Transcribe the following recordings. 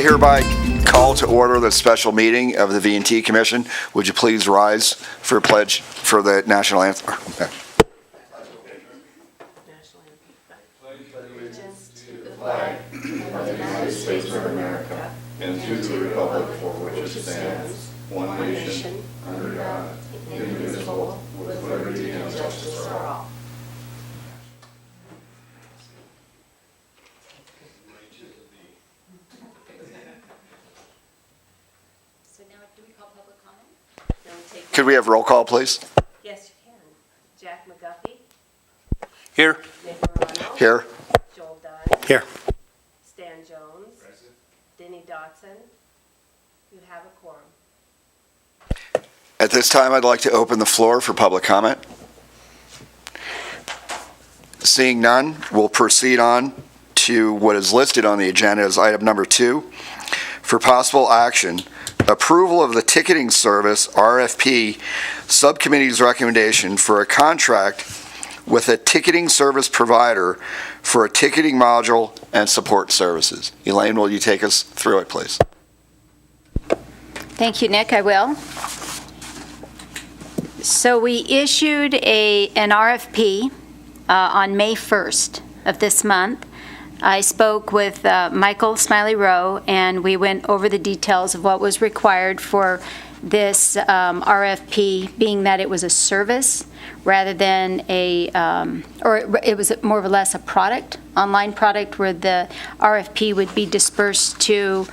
hereby call to order the special meeting of the V&T Commission. Would you please rise for a pledge for the national anthem? Allegiance to the flag of the United States of America and to the republic for which it stands, one nation, under God, indivisible, with liberty and justice for all. So now, do we call public comment? Could we have roll call, please? Yes, you can. Jack McGuffey. Here. Nick Morano. Here. Joel Dunn. Here. Stan Jones. Denny Dotson. You have a quorum. At this time, I'd like to open the floor for public comment. Seeing none, we'll proceed on to what is listed on the agenda as item number 2. For possible action, approval of the ticketing service RFP subcommittee's recommendation for a contract with a ticketing service provider for a ticketing module and support services. Elaine, will you take us through it, please? Thank you, Nick. I will. So we issued an RFP on May 1st of this month. I spoke with Michael Smiley Rowe, and we went over the details of what was required for this RFP, being that it was a service rather than or it was more or less a product, online product, where the RFP would be dispersed to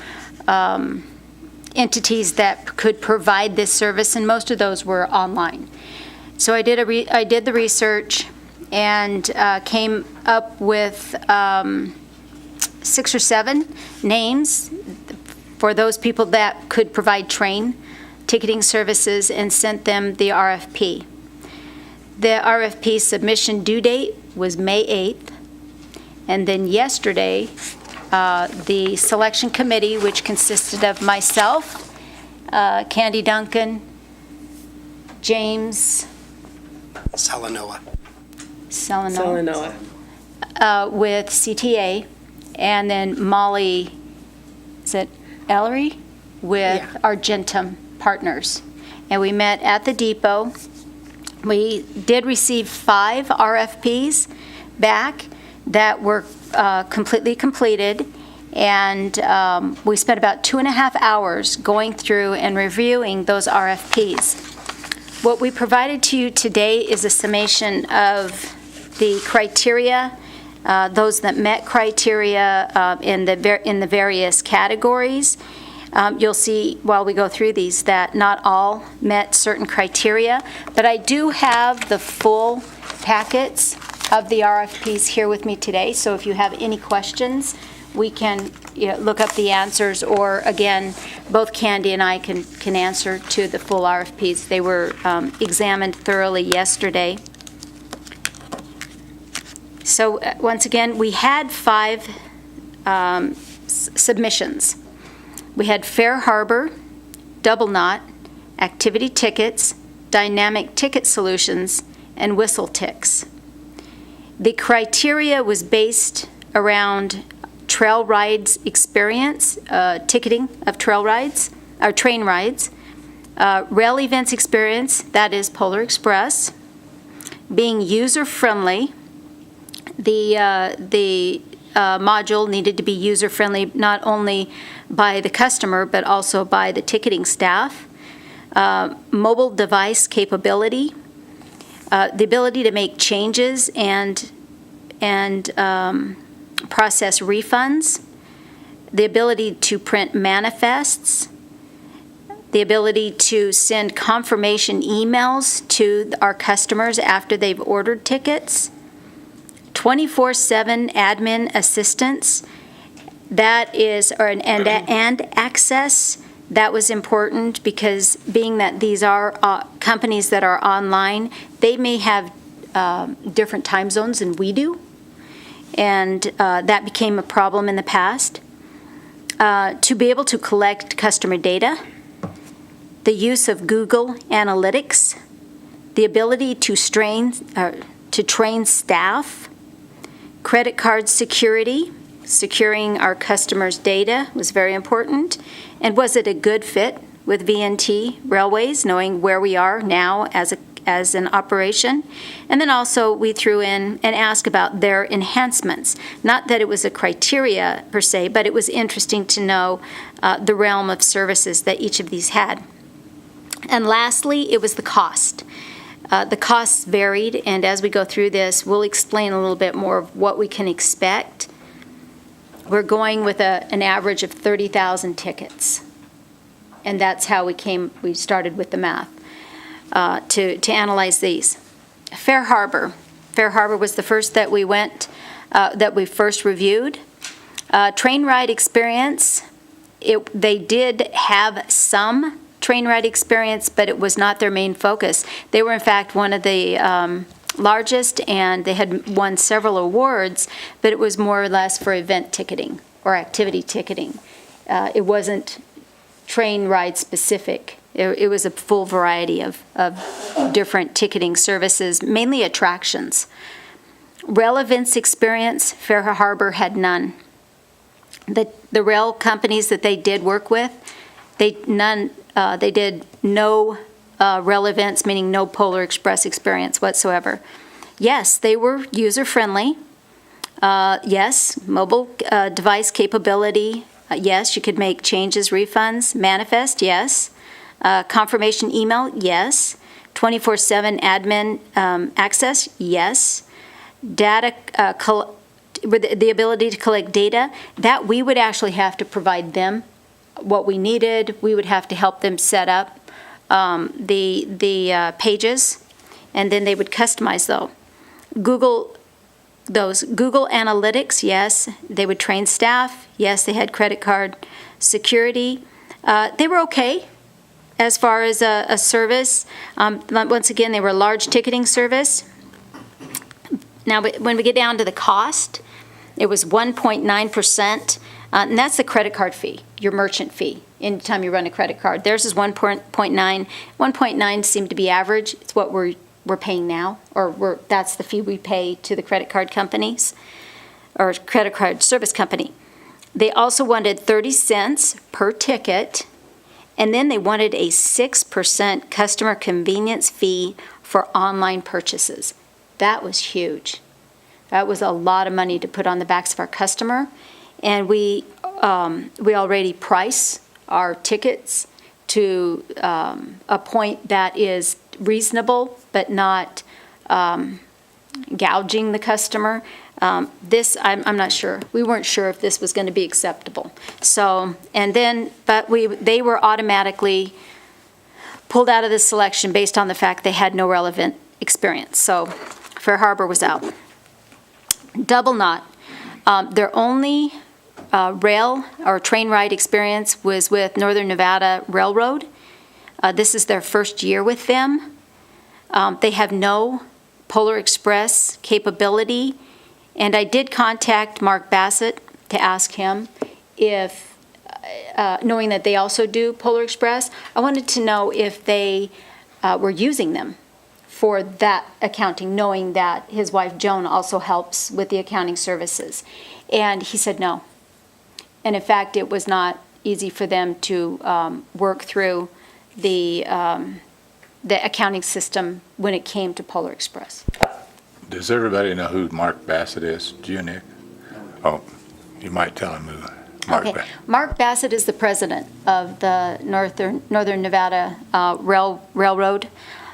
entities that could provide this service, and most of those were online. So I did the research and came up with 6 or 7 names for those people that could provide train ticketing services, and sent them the RFP. The RFP submission due date was May 8th, and then yesterday, the selection committee, which consisted of myself, Candy Duncan, James Salanoa. with CTA, and then Molly, is it Ellery, with Argentum Partners. And we met at the depot. We did receive 5 RFPs back that were completely completed, and we spent about 2.5 hours going through and reviewing those RFPs. What we provided to you today is a summation of the criteria, those that met criteria in the various categories. You'll see while we go through these that not all met certain criteria, but I do have the full packets of the RFPs here with me today, so if you have any questions, we can look up the answers, or again, both Candy and I can answer to the full RFPs. They were examined thoroughly yesterday. So once again, we had 5 submissions. We had Fair Harbor, Double Knot, Activity Tickets, Dynamic Ticket Solutions, and Whistle Tix. The criteria was based around trail rides experience, ticketing of trail rides, or train rides, rail events experience, that is Polar Express, being user-friendly. The module needed to be user-friendly not only by the customer but also by the ticketing staff. Mobile device capability, the ability to make changes and process refunds, the ability to print manifests, the ability to send confirmation emails to our customers after they've ordered tickets, 24/7 admin assistance, that is, and access. That was important because being that these are companies that are online, they may have different time zones than we do, and that became a problem in the past. To be able to collect customer data, the use of Google Analytics, the ability to train staff, credit card security, securing our customers' data was very important. And was it a good fit with VNT Railways, knowing where we are now as an operation? And then also we threw in and asked about their enhancements. Not that it was a criteria per se, but it was interesting to know the realm of services that each of these had. And lastly, it was the cost. The costs varied, and as we go through this, we'll explain a little bit more of what we can expect. We're going with an average of 30,000 tickets, and that's how we started with the math to analyze these. Fair Harbor. Fair Harbor was the first that we first reviewed. Train ride experience, they did have some train ride experience, but it was not their main focus. They were, in fact, one of the largest, and they had won several awards, but it was more or less for event ticketing or activity ticketing. It wasn't train ride specific. It was a full variety of different ticketing services, mainly attractions. Relevance experience, Fair Harbor had none. The rail companies that they did work with, they did no relevance, meaning no Polar Express experience whatsoever. Yes, they were user-friendly. Yes, mobile device capability. Yes, you could make changes, refunds, manifest, yes. Confirmation email, yes. 24/7 admin access, yes. Data, the ability to collect data, that we would actually have to provide them what we needed. We would have to help them set up the pages, and then they would customize Google Analytics, yes. They would train staff, yes. They had credit card security. They were okay as far as a service. Once again, they were a large ticketing service. Now, when we get down to the cost, it was 1.9%, and that's the credit card fee, your merchant fee, anytime you run a credit card. Theirs is 1.9. 1.9 seemed to be average. It's what we're paying now, or that's the fee we pay to the credit card companies, or credit card service company. They also wanted 30 cents per ticket, and then they wanted a 6% customer convenience fee for online purchases. That was huge. That was a lot of money to put on the backs of our customer, and we already price our tickets to a point that is reasonable, but not gouging the customer. This, I'm not sure. We weren't sure if this was going to be acceptable. So, but they were automatically pulled out of the selection based on the fact they had no relevant experience. So, Fair Harbor was out. Double Knot. Their only rail or train ride experience was with Northern Nevada Railroad. This is their first year with them. They have no Polar Express capability, and I did contact Mark Bassett to ask him if, knowing that they also do Polar Express, I wanted to know if they were using them for that accounting, knowing that his wife Joan also helps with the accounting services. And he said no. And in fact, it was not easy for them to work through the accounting system when it came to Polar Express. Does everybody know who Mark Bassett is? Do you, Nick? Oh, you might tell him who Mark Okay. Bassett. Mark Bassett is the president of the Northern Nevada Railroad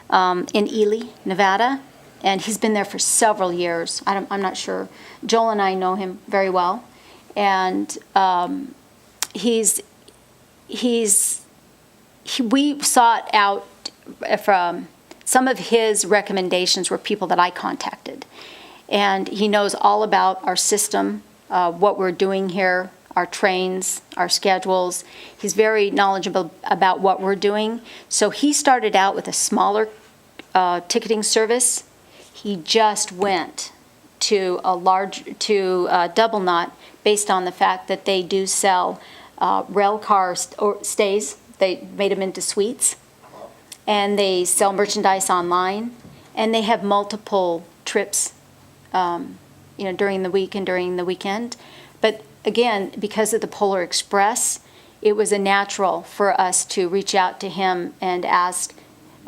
in Ely, Nevada, and he's been there for several years. I'm not sure. Joel and I know him very well, and we sought out from some of his recommendations were people that I contacted, and he knows all about our system, what we're doing here, our trains, our schedules. He's very knowledgeable about what we're doing. So he started out with a smaller ticketing service. He just went to Double Knot based on the fact that they do sell rail car stays. They made them into suites, and they sell merchandise online, and they have multiple trips, during the week and during the weekend. But again, because of the Polar Express, it was a natural for us to reach out to him and ask,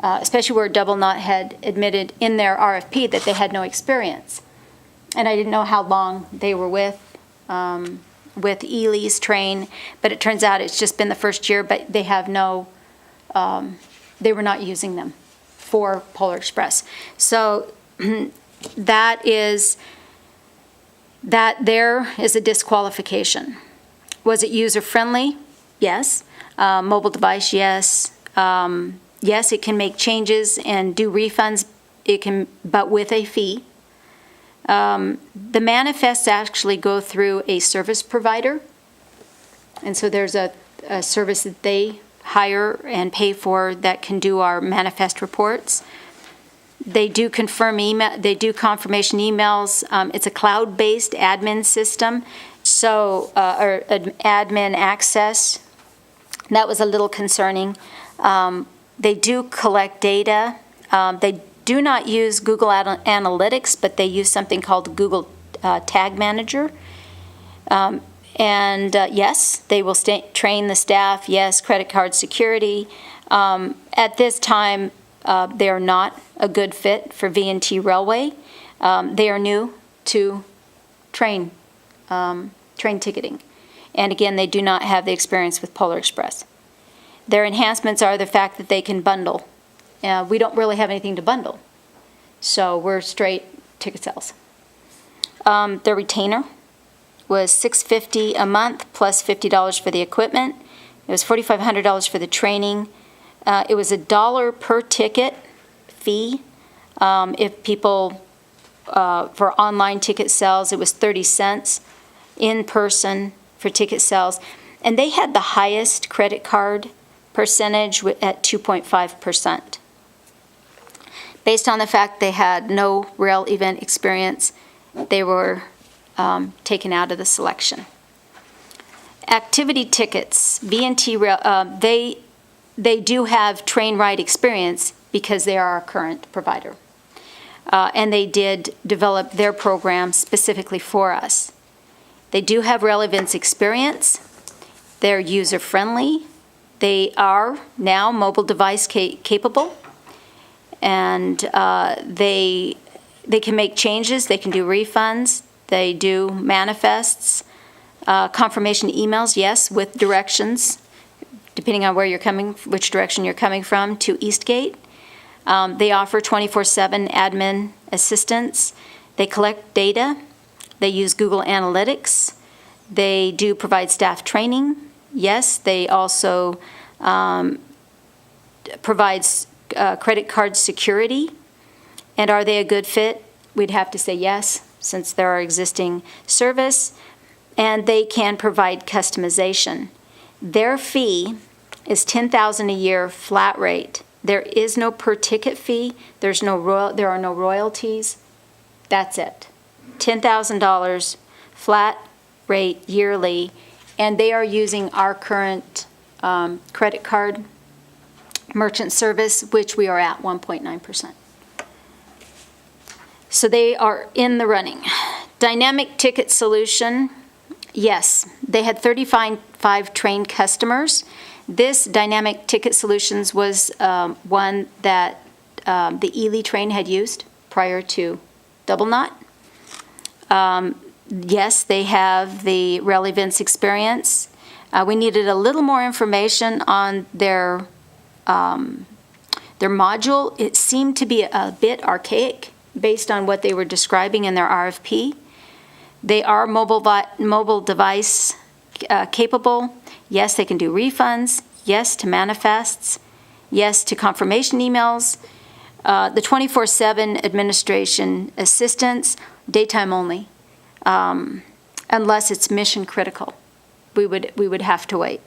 especially where Double Knot had admitted in their RFP that they had no experience. And I didn't know how long they were with Ely's train, but it turns out it's just been the first year, but they have no, they were not using them for Polar Express. So that there is a disqualification. Was it user-friendly? Yes. Mobile device? Yes. Yes, it can make changes and do refunds. It can, but with a fee. The manifests actually go through a service provider, and so there's a service that they hire and pay for that can do our manifest reports. They do they do confirmation emails. It's a cloud-based admin system, so or admin access. That was a little concerning. They do collect data. They do not use Google Analytics, but they use something called Google Tag Manager. Yes, they will train the staff. Yes, credit card security. At this time, they are not a good fit for V&T Railway. They are new to train ticketing. And again, they do not have the experience with Polar Express. Their enhancements are the fact that they can bundle. We don't really have anything to bundle. So we're straight ticket sales. Their retainer was $650 a month plus $50 for the equipment. It was $4,500 for the training. It was $1 per ticket fee. If people, for online ticket sales, it was 30 cents in person for ticket sales. And they had the highest credit card percentage at 2.5%. Based on the fact they had no rail event experience, they were taken out of the selection. Activity tickets, V&T Rail, they do have train ride experience because they are our current provider. And they did develop their program specifically for us. They do have rail events experience. They're user-friendly. They are now mobile device capable. And they can make changes. They can do refunds. They do manifests. Confirmation emails, yes, with directions, depending on which direction you're coming from, to Eastgate. They offer 24/7 admin assistance. They collect data. They use Google Analytics. They do provide staff training. Yes, they also provide credit card security. And are they a good fit? We'd have to say yes, since they're our existing service. And they can provide customization. Their fee is $10,000 a year flat rate. There is no per ticket fee. There are no royalties. That's it. $10,000 flat rate yearly, and they are using our current credit card merchant service, which we are at 1.9%. So they are in the running. Dynamic ticket solution, yes, they had 35 trained customers. This dynamic ticket solutions was one that the Ely train had used prior to Double Knot. Yes, they have the rail events experience. We needed a little more information on their module. It seemed to be a bit archaic based on what they were describing in their RFP. They are mobile device capable. Yes, they can do refunds. Yes to manifests. Yes to confirmation emails. The 24/7 administration assistance, daytime only, unless it's mission critical. We would have to wait.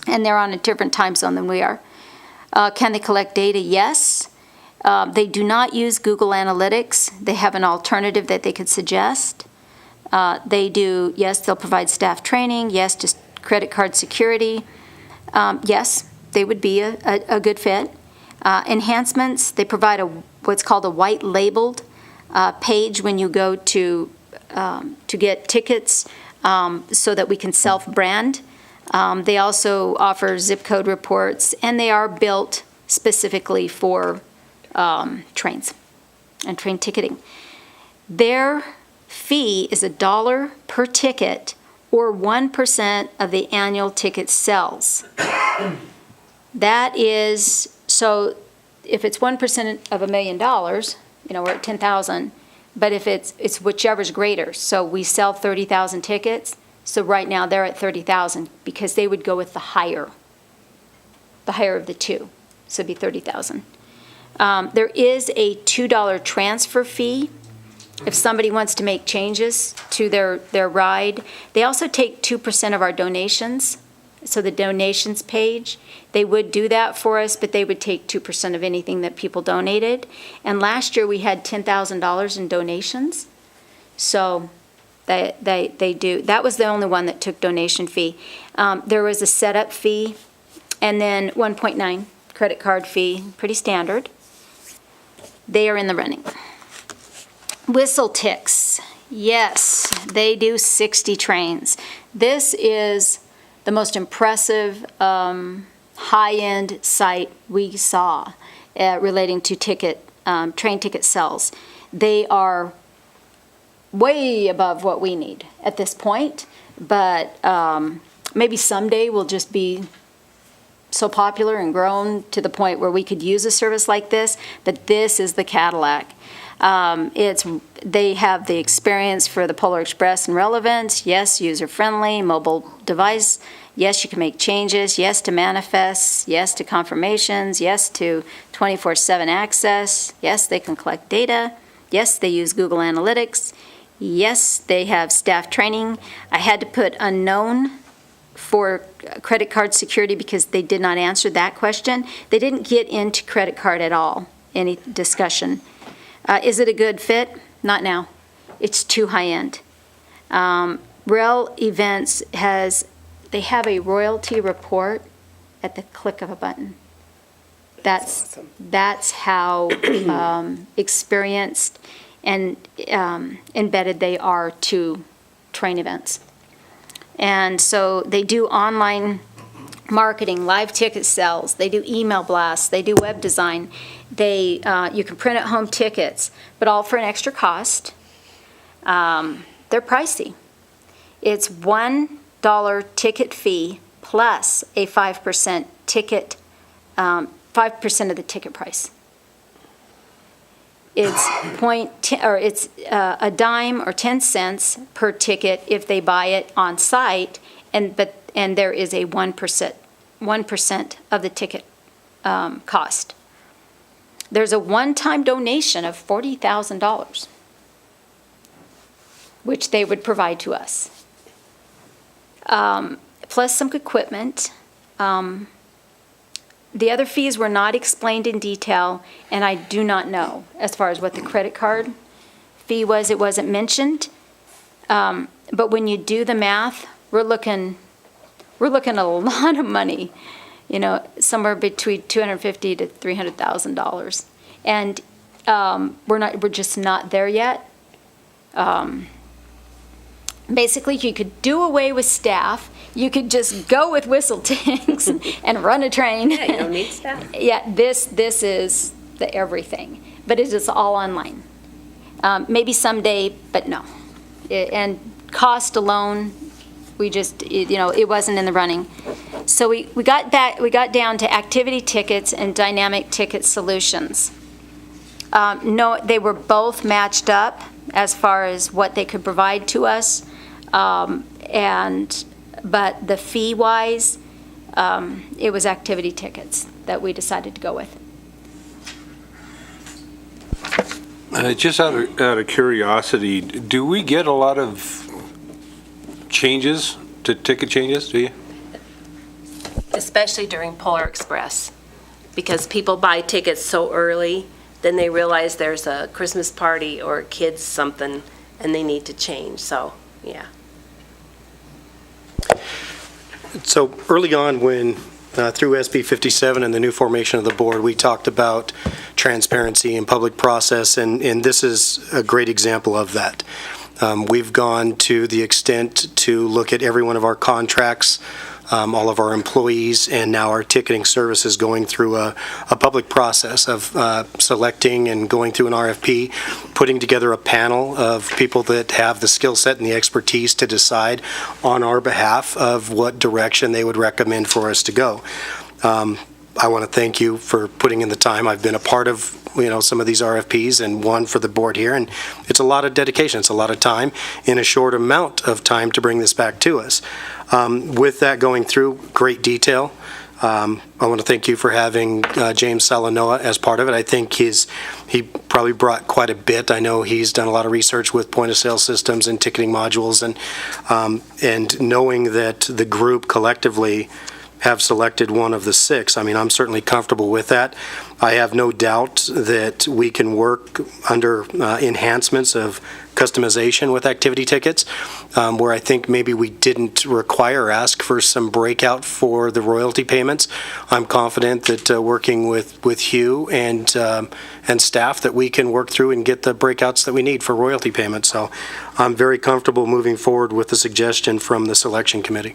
And they're on a different time zone than we are. Can they collect data? Yes. They do not use Google Analytics. They have an alternative that they could suggest. Yes, they'll provide staff training. Yes, just credit card security. Yes, they would be a good fit. Enhancements, they provide what's called a white labeled page when you go to get tickets. so that we can self-brand. They also offer zip code reports, and they are built specifically for trains and train ticketing. Their fee is $1 per ticket or 1% of the annual ticket sales. That is, so if it's 1% of $1 million, we're at 10,000. But if it's whichever's greater, so we sell 30,000 tickets, so right now they're at 30,000 because they would go with the higher of the two, so it'd be 30,000. There is a $2 transfer fee if somebody wants to make changes to their ride. They also take 2% of our donations, so the donations page, they would do that for us, but they would take 2% of anything that people donated. And last year we had $10,000 in donations, so they do. That was the only one that took donation fee. There was a setup fee, and then 1.9 credit card fee, pretty standard. They are in the running. Whistle Ticks, yes, they do 60 trains. This is the most impressive high-end site we saw relating to train ticket sales. They are way above what we need at this point, but maybe someday we'll just be so popular and grown to the point where we could use a service like this, but this is the Cadillac. They have the experience for the Polar Express and Relevant. Yes, user-friendly, mobile device. Yes, you can make changes. Yes to manifests. Yes to confirmations. Yes to 24/7 access. Yes, they can collect data. Yes, they use Google Analytics. Yes, they have staff training. I had to put unknown for credit card security because they did not answer that question. They didn't get into credit card at all, any discussion. Is it a good fit? Not now. It's too high-end. Rail Events they have a royalty report at the click of a button. That's how experienced and embedded they are to train events. And so they do online marketing, live ticket sales, they do email blasts, they do web design. You can print at home tickets, but all for an extra cost. They're pricey. It's $1 ticket fee plus a 5% ticket, 5% of the ticket price. It's it's a dime or 10 cents per ticket if they buy it on site, and there is a 1% of the ticket cost. There's a one-time donation of $40,000, which they would provide to us, plus some equipment. The other fees were not explained in detail, and I do not know as far as what the credit card fee was. It wasn't mentioned. But when you do the math, we're looking at a lot of money, somewhere between $250,000 to $300,000, and we're just not there yet. Basically, you could do away with staff. You could just go with Whistle Ticks and run a train. Yeah, you don't need staff. Yeah, this is the everything, but it is all online. Maybe someday, but no. And cost alone, we just, it wasn't in the running. So we got down to activity tickets and dynamic ticket solutions. No, they were both matched up as far as what they could provide to us, but the fee-wise, it was activity tickets that we decided to go with. Just out of curiosity, do we get a lot of changes to ticket changes, do you? Especially during Polar Express, because people buy tickets so early, then they realize there's a Christmas party or kids something, and they need to change, so, yeah. So early on when, through SB 57 and the new formation of the board, we talked about transparency and public process, and this is a great example of that. We've gone to the extent to look at every one of our contracts, all of our employees, and now our ticketing service is going through a public process of selecting and going through an RFP, putting together a panel of people that have the skill set and the expertise to decide on our behalf of what direction they would recommend for us to go. I want to thank you for putting in the time. I've been a part of some of these RFPs and one for the board here, and it's a lot of dedication. It's a lot of time in a short amount of time to bring this back to us. With that going through, great detail. I want to thank you for having James Salanoa as part of it. I think he probably brought quite a bit. I know he's done a lot of research with point-of-sale systems and ticketing modules, and knowing that the group collectively have selected one of the 6. I mean, I'm certainly comfortable with that. I have no doubt that we can work under enhancements of customization with activity tickets, where I think maybe we didn't require or ask for some breakout for the royalty payments. I'm confident that working with Hugh and staff that we can work through and get the breakouts that we need for royalty payments. So I'm very comfortable moving forward with the suggestion from the selection committee.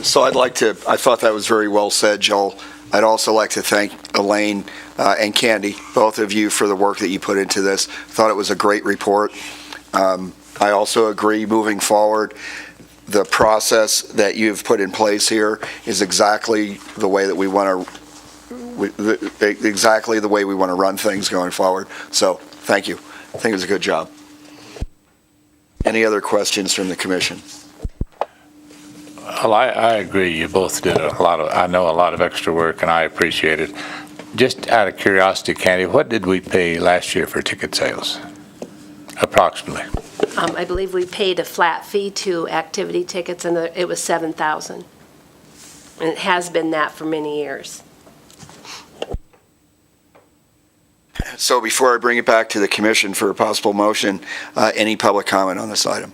So I thought that was very well said, Joel. I'd also like to thank Elaine and Candy, both of you, for the work that you put into this. Thought it was a great report. I also agree, moving forward, the process that you've put in place here is exactly the way that we want to run things going forward. So thank you. I think it was a good job. Any other questions from the commission? Well, I agree. You both did a lot of extra work, and I appreciate it. Just out of curiosity, Candy, what did we pay last year for ticket sales, approximately? I believe we paid a flat fee to activity tickets, and it was $7,000. And it has been that for many years. So before I bring it back to the commission for a possible motion, any public comment on this item?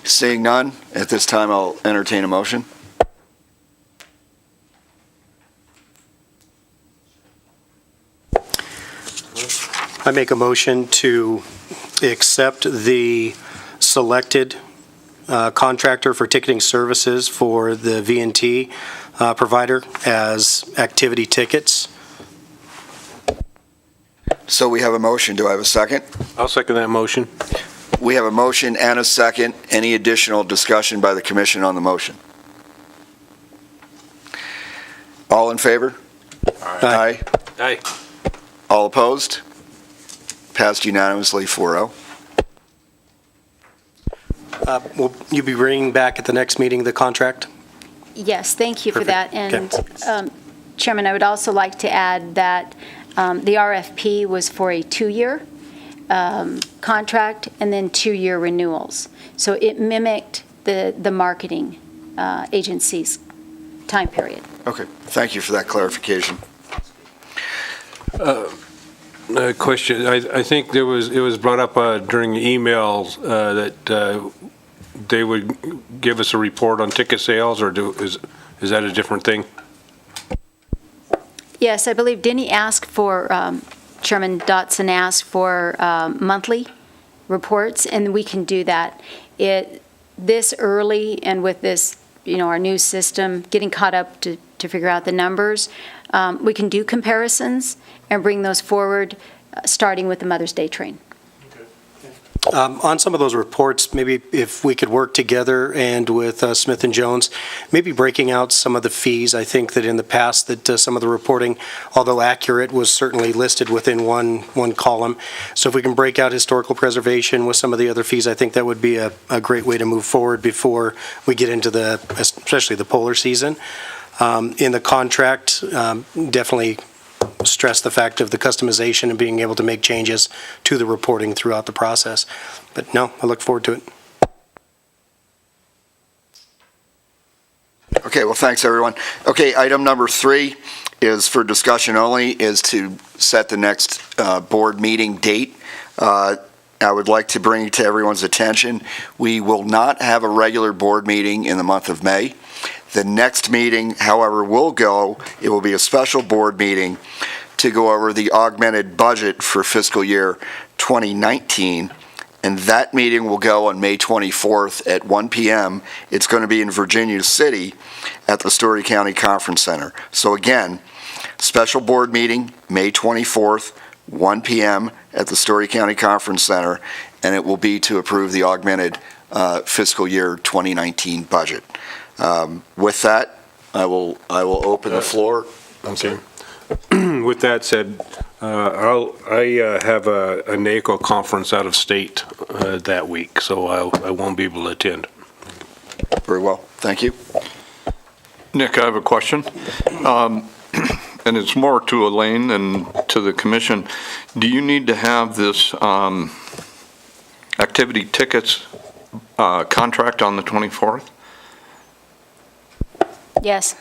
Seeing none, at this time I'll entertain a motion. I make a motion to accept the selected contractor for ticketing services for the V&T provider as activity tickets. So we have a motion. Do I have a second? I'll second that motion. We have a motion and a second. Any additional discussion by the commission on the motion? All in favor? Aye. Aye. All opposed? Passed unanimously, 4-0. Will you be bringing back at the next meeting the contract? Yes, thank you for Perfect. that. And Chairman, I would also like to add that the RFP was for a 2-year contract and then 2-year renewals. So it mimicked the marketing agency's time period. Okay, thank you for that clarification. Question, I think it was brought up during the emails that they would give us a report on ticket sales, or is that a different thing? Yes, I believe, didn't he ask for, Chairman Dotson asked for monthly reports, and we can do that. This early, and with this, our new system, getting caught up to figure out the numbers, we can do comparisons and bring those forward, starting with the Mother's Day train. On some of those reports, maybe if we could work together and with Smith & Jones, maybe breaking out some of the fees. I think that in the past that some of the reporting, although accurate, was certainly listed within one column. So if we can break out historical preservation with some of the other fees, I think that would be a great way to move forward before we get into especially the polar season. In the contract, definitely stress the fact of the customization and being able to make changes to the reporting throughout the process. But no, I look forward to it. Okay, well, thanks, everyone. Okay, item number 3 is for discussion only, is to set the next board meeting date. I would like to bring to everyone's attention, we will not have a regular board meeting in the month of May. The next meeting, however, it will be a special board meeting to go over the augmented budget for fiscal year 2019. And that meeting will go on May 24th at 1 p.m. It's going to be in Virginia City at the Story County Conference Center. So again, special board meeting, May 24th, 1 p.m. at the Story County Conference Center, and it will be to approve the augmented fiscal year 2019 budget. With that, I will open the floor. Okay. With that said, I have a NACO conference out of state that week, so I won't be able to attend. Very well, thank you. Nick, I have a question, and it's more to Elaine than to the commission. Do you need to have this activity tickets contract on the 24th? Yes.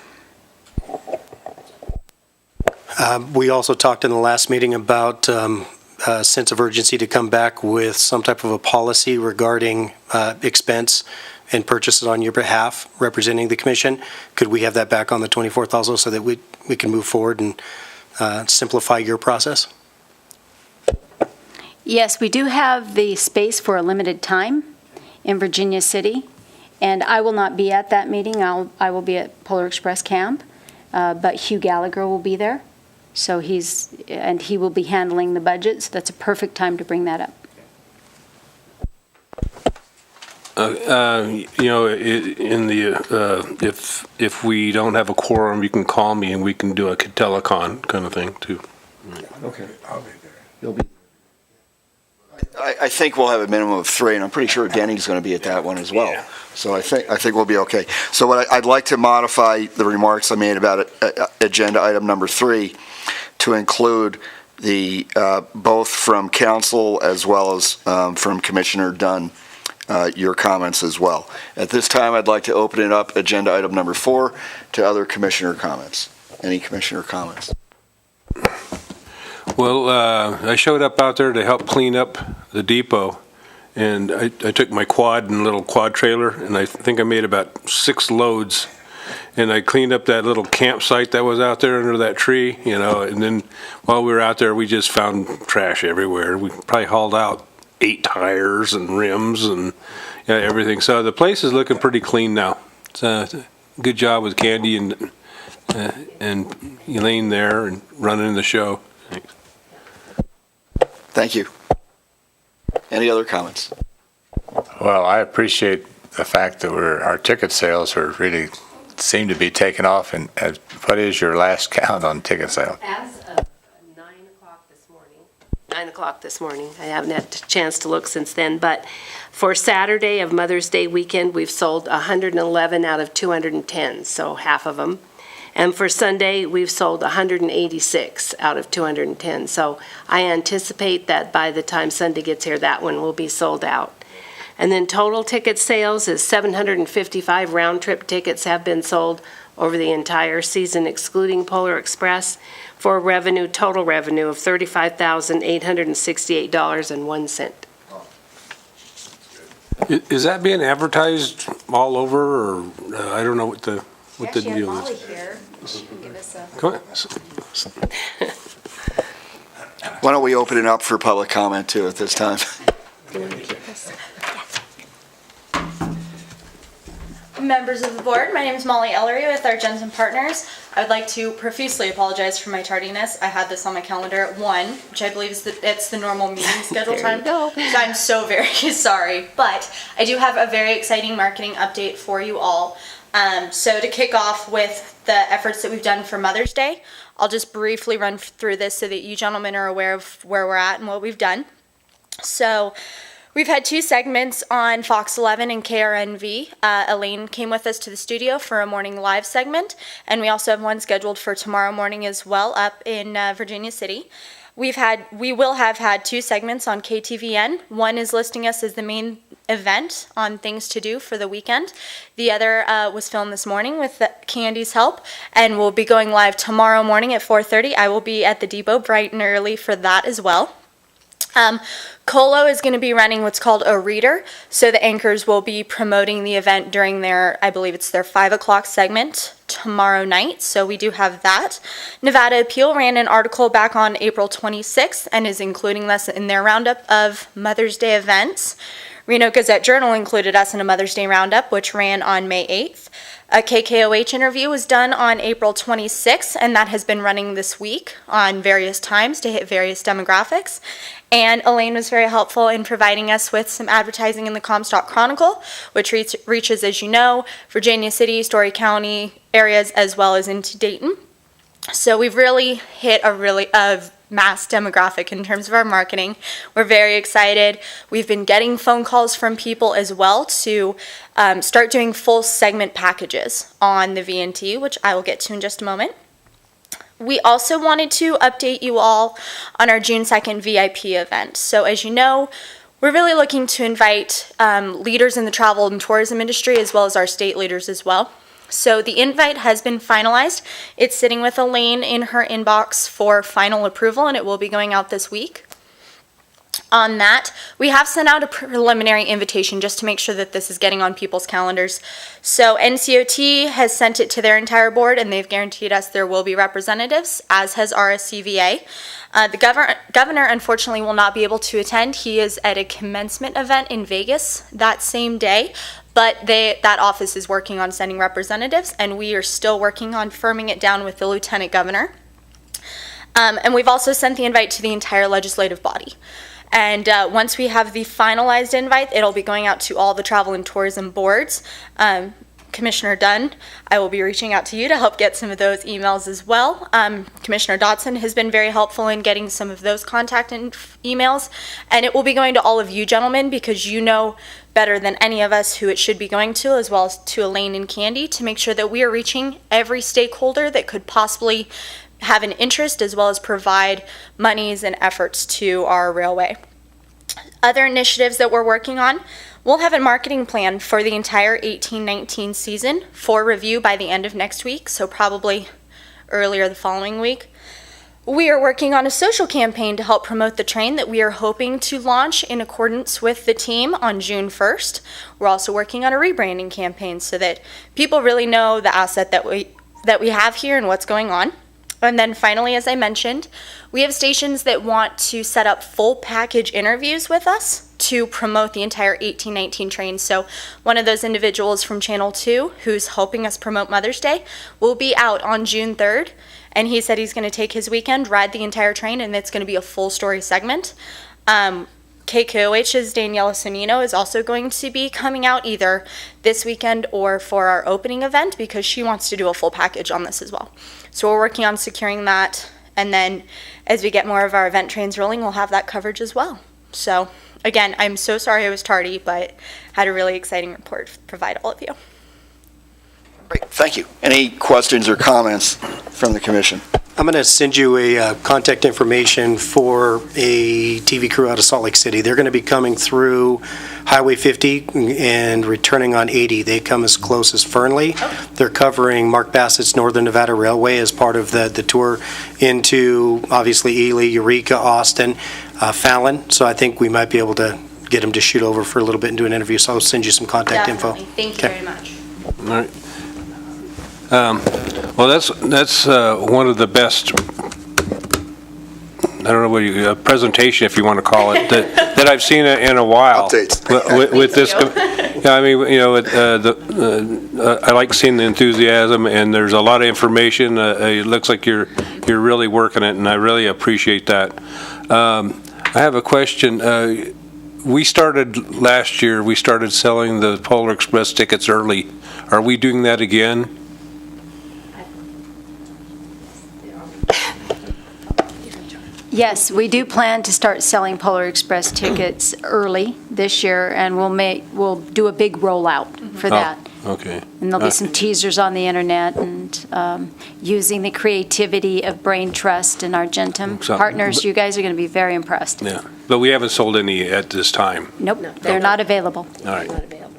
We also talked in the last meeting about a sense of urgency to come back with some type of a policy regarding expense and purchases on your behalf, representing the commission. Could we have that back on the 24th also, so that we can move forward and simplify your process? Yes, we do have the space for a limited time in Virginia City, and I will not be at that meeting. I will be at Polar Express Camp, but Hugh Gallagher will be there. So he will be handling the budget, so that's a perfect time to bring that up. If we don't have a quorum, you can call me and we can do a telecon kind of thing too. Okay. I'll be there. You'll be. I think we'll have a minimum of 3, and I'm pretty sure Denny's going to be at that one as well. Yeah. So I think we'll be okay. So what I'd like to modify the remarks I made about agenda item number 3 to include the both from council as well as from Commissioner Dunn, your comments as well. At this time, I'd like to open it up, agenda item number 4, to other commissioner comments. Any commissioner comments? Well, I showed up out there to help clean up the depot, and I took my quad and little quad trailer, and I think I made about 6 loads, and I cleaned up that little campsite that was out there under that tree, and then while we were out there, we just found trash everywhere. We probably hauled out 8 tires and rims and everything. So the place is looking pretty clean now. It's a good job with Candy and Elaine there and running the show. Thanks. Thank you. Any other comments? Well, I appreciate the fact that our ticket sales are really seem to be taking off. And what is your last count on ticket sales? As of 9 o'clock this morning, I haven't had a chance to look since then, but for Saturday of Mother's Day weekend, we've sold 111 out of 210, so half of them. And for Sunday, we've sold 186 out of 210. So I anticipate that by the time Sunday gets here, that one will be sold out. And then total ticket sales is 755 round-trip tickets have been sold over the entire season, excluding Polar Express, for total revenue of $35,868.01. Is that being advertised all over, or I don't know what the deal is? Here. She can give us a... Come on. Why don't we open it up for public comment too at this time? Members of the board, my name is Molly Ellery with our Jensen Partners. I would like to profusely apologize for my tardiness. I had this on my calendar at 1, which I believe is it's the normal meeting schedule time. So I'm so very sorry, but I do have a very exciting marketing update for you all. So to kick off with the efforts that we've done for Mother's Day, I'll just briefly run through this so that you gentlemen are aware of where we're at and what we've done. So we've had 2 segments on Fox 11 and KRNV. Elaine came with us to the studio for a morning live segment, and we also have one scheduled for tomorrow morning as well up in Virginia City. We will have had 2 segments on KTVN. One is listing us as the main event on things to do for the weekend. The other was filmed this morning with Candy's help, and will be going live tomorrow morning at 4:30. I will be at the depot bright and early for that as well. Colo is going to be running what's called a reader, so the anchors will be promoting the event during their, I believe it's their 5 o'clock segment tomorrow night, so we do have that. Nevada Appeal ran an article back on April 26th and is including us in their roundup of Mother's Day events. Reno Gazette-Journal included us in a Mother's Day roundup, which ran on May 8th. A KKOH interview was done on April 26th, and that has been running this week on various times to hit various demographics. And Elaine was very helpful in providing us with some advertising in the Comstock Chronicle, which reaches, as you know, Virginia City, Story County areas, as well as into Dayton. So we've really hit a mass demographic in terms of our marketing. We're very excited. We've been getting phone calls from people as well to start doing full segment packages on the VNT, which I will get to in just a moment. We also wanted to update you all on our June 2nd VIP event. So as you know, we're really looking to invite leaders in the travel and tourism industry as well as our state leaders as well. So the invite has been finalized. It's sitting with Elaine in her inbox for final approval, and it will be going out this week. On that, we have sent out a preliminary invitation just to make sure that this is getting on people's calendars. So NCOT has sent it to their entire board, and they've guaranteed us there will be representatives, as has RSCVA. The governor, unfortunately, will not be able to attend. He is at a commencement event in Vegas that same day, but that office is working on sending representatives, and we are still working on firming it down with the lieutenant governor. And we've also sent the invite to the entire legislative body. And once we have the finalized invite, it'll be going out to all the travel and tourism boards. Commissioner Dunn, I will be reaching out to you to help get some of those emails as well. Commissioner Dotson has been very helpful in getting some of those contact emails. And it will be going to all of you gentlemen because you know better than any of us who it should be going to, as well as to Elaine and Candy, to make sure that we are reaching every stakeholder that could possibly have an interest as well as provide monies and efforts to our railway. Other initiatives that we're working on, we'll have a marketing plan for the entire 18-19 season for review by the end of next week, so probably earlier the following week. We are working on a social campaign to help promote the train that we are hoping to launch in accordance with the team on June 1st. We're also working on a rebranding campaign so that people really know the asset that we have here and what's going on. And then finally, as I mentioned, we have stations that want to set up full package interviews with us to promote the entire 18-19 train. So one of those individuals from Channel 2 who's helping us promote Mother's Day will be out on June 3rd. And he said he's going to take his weekend, ride the entire train, and it's going to be a full story segment. KKOH's Daniela Sonino is also going to be coming out either this weekend or for our opening event because she wants to do a full package on this as well. So we're working on securing that, and then as we get more of our event trains rolling, we'll have that coverage as well. So again, I'm so sorry I was tardy, but had a really exciting report to provide all of you. Great, thank you. Any questions or comments from the commission? I'm going to send you a contact information for a TV crew out of Salt Lake City. They're going to be coming through Highway 50 and returning on 80. They come as close as Fernley. Okay. They're covering Mark Bassett's Northern Nevada Railway as part of the tour into, obviously, Ely, Eureka, Austin, Fallon. So I think we might be able to get them to shoot over for a little bit and do an interview. So I'll send you some contact info. Definitely. Thank you Okay. very much. All right. Well, that's one of the best, I don't know what presentation, if you want to call it, that I've seen in a while. Updates. With this, yeah, I mean, you know, I like seeing the enthusiasm, and there's a lot of information. It looks like you're really working it, and I really appreciate that. I have a question. We started last year. We started selling the Polar Express tickets early. Are we doing that again? Yes, we do plan to start selling Polar Express tickets early this year, and we'll do a big rollout for that. Oh, okay. And there'll be some teasers on the internet and using the creativity of Brain Trust and Argentum So- partners. You guys are going to be very impressed. Yeah, but we haven't sold any at this time. Nope, they're not available. All right. Not available.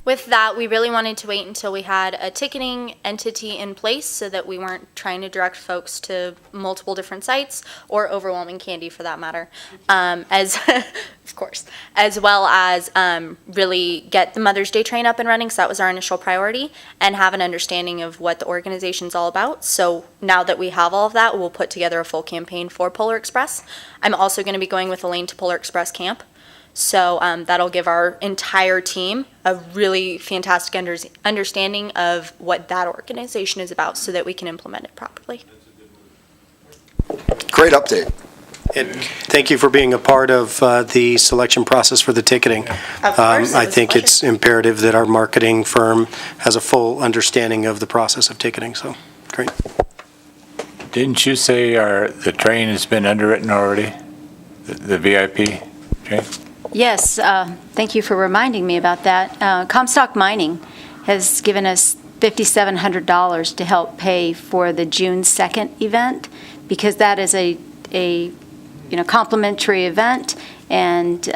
With that, we really wanted to wait until we had a ticketing entity in place so that we weren't trying to direct folks to multiple different sites or overwhelming candy for that matter. As, of course, as well as really get the Mother's Day train up and running, so that was our initial priority, and have an understanding of what the organization's all about. So now that we have all of that, we'll put together a full campaign for Polar Express. I'm also going to be going with Elaine to Polar Express Camp. So that'll give our entire team a really fantastic understanding of what that organization is about so that we can implement it properly. Great update. And thank you for being a part of the selection process for the ticketing. Of course, it I was a think pleasure. it's imperative that our marketing firm has a full understanding of the process of ticketing, so, great. Didn't you say the train has been underwritten already? The VIP train? Yes, thank you for reminding me about that. Comstock Mining has given us $5,700 to help pay for the June 2nd event, because that is a complimentary event, and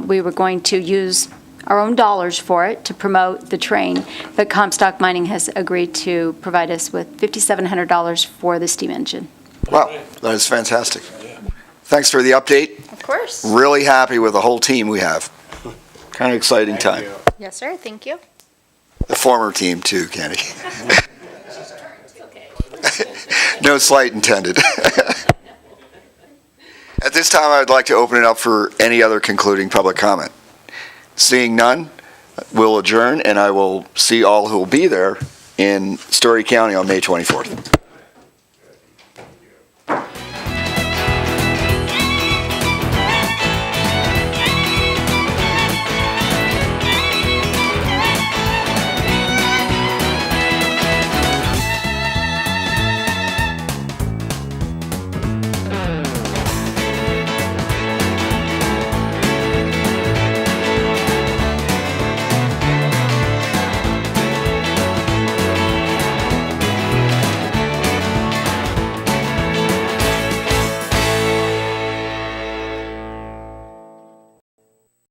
we were going to use our own dollars for it to promote the train, but Comstock Mining has agreed to provide us with $5,700 for the steam engine. Wow, that is fantastic. Thanks for the update. Of course. Really happy with the whole team we have. Kind of exciting time. Yes, sir. Thank you. The former team too, Kenny. No slight intended. At this time, I would like to open it up for any other concluding public comment. Seeing none, we'll adjourn, and I will see all who will be there in Story County on May 24th.